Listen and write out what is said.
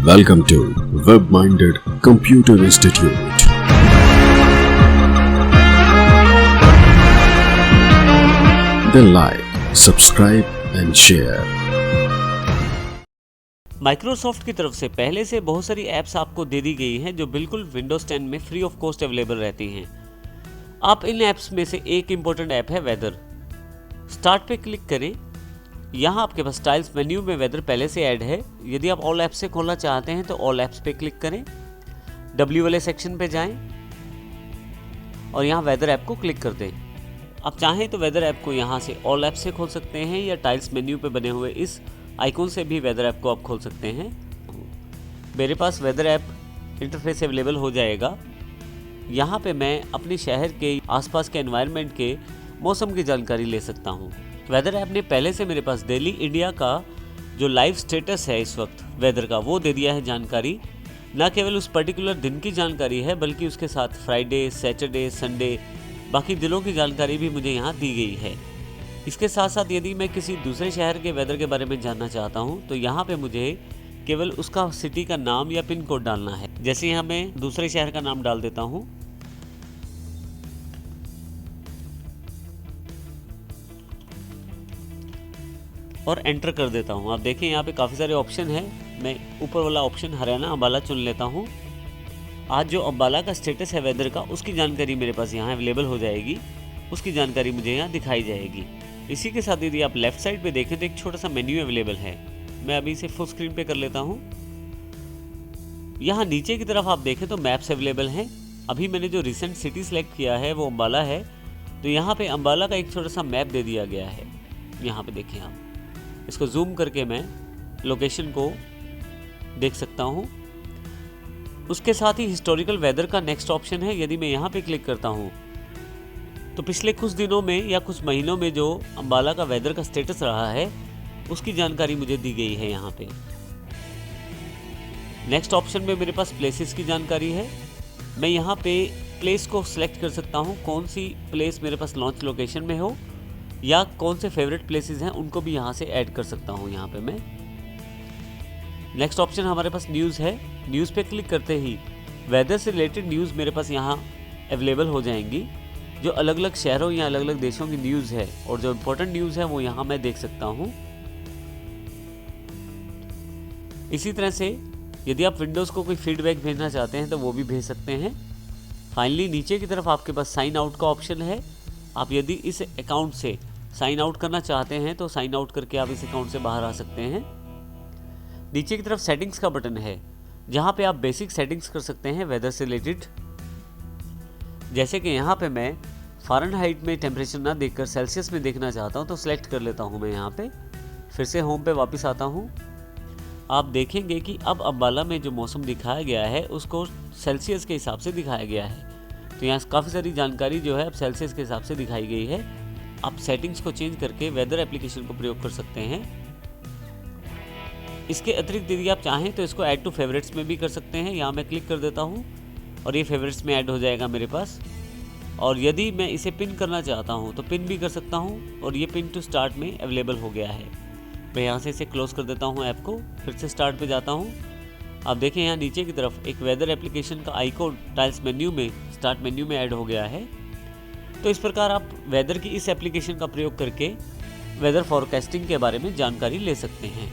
Welcome to Web-Minded Computer Institute. Then like, subscribe and share. Microsoft की तरफ से पहले से बहुत सारी ऐप्स आपको दे दी गई हैं जो बिल्कुल विंडोज 10 में फ्री ऑफ कॉस्ट अवेलेबल रहती हैं। आप इन ऐप्स में से एक इम्पोर्टेंट ऐप है वेदर। स्टार्ट पे क्लिक करें। यहाँ आपके पास स्टाइल्स मेन्यू में वेदर पहले से ऐड है। यदि आप ऑल ऐप्स से खोलना चाहते हैं तो ऑल ऐप्स पे क्लिक करें, डब्ल्यू वाले सेक्शन पे जाएं और यहाँ वेदर ऐप को क्लिक कर दें। आप चाहें तो वेदर ऐप को यहाँ से ऑल ऐप से खोल सकते हैं या टाइल्स मेन्यू पे बने हुए इस आइकॉन से भी वेदर ऐप को आप खोल सकते हैं। मेरे पास वेदर ऐप इंटरफेस अवेलेबल हो जाएगा। यहाँ पे मैं अपने शहर के आसपास के एनवायरनमेंट के मौसम की जानकारी ले सकता हूँ। वेदर ऐप ने पहले से मेरे पास दिल्ली इंडिया का जो लाइव स्टेटस है इस वक्त वेदर का वो दे दिया है जानकारी। न केवल उस पर्टिकुलर दिन की जानकारी है बल्कि उसके साथ फ्राइडे, सैटरडे, संडे बाकी दिनों की जानकारी भी मुझे यहाँ दी गई है। इसके साथ साथ यदि मैं किसी दूसरे शहर के वेदर के बारे में जानना चाहता हूँ तो यहाँ पे मुझे केवल उसका सिटी का नाम या पिन कोड डालना है। जैसे यहाँ मैं दूसरे शहर का नाम डाल देता हूँ और एंटर कर देता हूँ। आप देखें यहाँ पे काफ़ी सारे ऑप्शन हैं। मैं ऊपर वाला ऑप्शन हरियाणा अम्बाला चुन लेता हूँ। आज जो अम्बाला का स्टेटस है वेदर का उसकी जानकारी मेरे पास यहाँ अवेलेबल हो जाएगी। उसकी जानकारी मुझे यहाँ दिखाई जाएगी। इसी के साथ यदि आप लेफ्ट साइड पे देखें तो एक छोटा सा मेन्यू अवेलेबल है। मैं अभी इसे फुल स्क्रीन पे कर लेता हूँ। यहाँ नीचे की तरफ आप देखें तो मैप्स अवेलेबल हैं। अभी मैंने जो रिसेंट सिटी सेलेक्ट किया है वो अम्बाला है, तो यहाँ पे अम्बाला का एक छोटा सा मैप दे दिया गया है। यहाँ पे देखें आप, इसको जूम करके मैं लोकेशन को देख सकता हूँ। उसके साथ ही हिस्टोरिकल वेदर का नेक्स्ट ऑप्शन है। यदि मैं यहाँ पे क्लिक करता हूँ तो पिछले कुछ दिनों में या कुछ महीनों में जो अम्बाला का वेदर का स्टेटस रहा है उसकी जानकारी मुझे दी गई है। यहाँ पे नेक्स्ट ऑप्शन में मेरे पास प्लेसेस की जानकारी है। मैं यहाँ पे प्लेस को सिलेक्ट कर सकता हूँ, कौन सी प्लेस मेरे पास लॉन्च लोकेशन में हो या कौन से फेवरेट प्लेसेस हैं उनको भी यहाँ से ऐड कर सकता हूँ। यहाँ पे मैं नेक्स्ट ऑप्शन हमारे पास न्यूज़ है। न्यूज़ पे क्लिक करते ही वेदर से रिलेटेड न्यूज़ मेरे पास यहाँ अवेलेबल हो जाएंगी। जो अलग अलग शहरों या अलग अलग देशों की न्यूज़ है और जो इम्पोर्टेंट न्यूज़ है वो यहाँ मैं देख सकता हूँ। इसी तरह से यदि आप विंडोज़ को कोई फीडबैक भेजना चाहते हैं तो वो भी भेज सकते हैं। फाइनली नीचे की तरफ आपके पास साइन आउट का ऑप्शन है। आप यदि इस अकाउंट से साइन आउट करना चाहते हैं तो साइन आउट करके आप इस अकाउंट से बाहर आ सकते हैं। नीचे की तरफ सेटिंग्स का बटन है जहां पे आप बेसिक सेटिंग्स कर सकते हैं वेदर से रिलेटेड। जैसे कि यहाँ पे मैं फ़ारेनहाइट में टेम्परेचर ना देखकर सेल्सियस में देखना चाहता हूँ तो सिलेक्ट कर लेता हूँ मैं यहाँ पे। फिर से होम पे वापस आता हूँ। आप देखेंगे कि अब अम्बाला में जो मौसम दिखाया गया है उसको सेल्सियस के हिसाब से दिखाया गया है। तो यहाँ काफ़ी सारी जानकारी जो है अब सेल्सियस के हिसाब से दिखाई गई है। आप सेटिंग्स को चेंज करके वेदर एप्लीकेशन को प्रयोग कर सकते हैं। इसके अतिरिक्त यदि आप चाहें तो इसको ऐड टू फेवरेट्स में भी कर सकते हैं। यहाँ मैं क्लिक कर देता हूँ और ये फेवरेट्स में ऐड हो जाएगा मेरे पास। और यदि मैं इसे पिन करना चाहता हूँ तो पिन भी कर सकता हूँ और ये पिन टू स्टार्ट में अवेलेबल हो गया है। मैं यहाँ से इसे क्लोज कर देता हूँ ऐप को, फिर से स्टार्ट पे जाता हूँ। आप देखें यहाँ नीचे की तरफ एक वेदर एप्लीकेशन का आइकॉन टाइल्स मेन्यू में स्टार्ट मेन्यू में ऐड हो गया है। तो इस प्रकार आप वेदर की इस एप्लीकेशन का प्रयोग करके वेदर फॉरकास्टिंग के बारे में जानकारी ले सकते हैं।